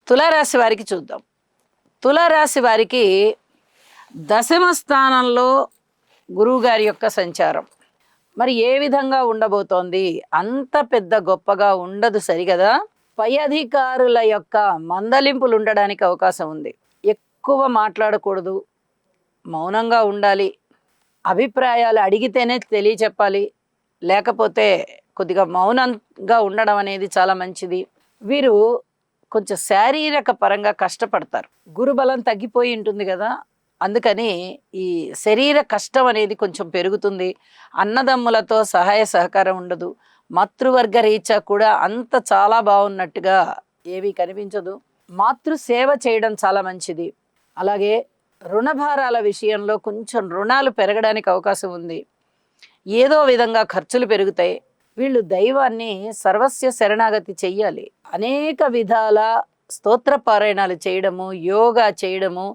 తులారాశి వారికి చూద్దాం. తులారాశి వారికి దశమ స్థానంలో గురువుగారి యొక్క సంచారం మరి ఏ విధంగా ఉండబోతోంది? అంత పెద్ద గొప్పగా ఉండదు సరిగదా. పై అధికారుల యొక్క మందలింపులు ఉండడానికి అవకాశం ఉంది. ఎక్కువ మాట్లాడకూడదు, మౌనంగా ఉండాలి. అభిప్రాయాలు అడిగితేనే తెలియచెప్పాలి, లేకపోతే కొద్దిగా మౌనంగా ఉండడం అనేది చాలా మంచిది. వీరు కొంచెం శారీరక పరంగా కష్టపడతారు. గురుబలం తగ్గిపోయి ఉంటుంది కదా, అందుకని ఈ శరీర కష్టం అనేది కొంచెం పెరుగుతుంది. అన్నదమ్ములతో సహాయ సహకారం ఉండదు. మాతృవర్గ రీత్యా కూడా అంత చాలా బాగున్నట్టుగా ఏమీ కనిపించదు. మాతృ సేవ చేయడం చాలా మంచిది. అలాగే రుణభారాల విషయంలో కొంచెం రుణాలు పెరగడానికి అవకాశం ఉంది. ఏదో విధంగా ఖర్చులు పెరుగుతాయి. వీళ్ళు దైవాన్ని సర్వస్య శరణాగతి చెయ్యాలి. అనేక విధాల స్తోత్ర పారాయణాలు చేయడము, యోగా చేయడము,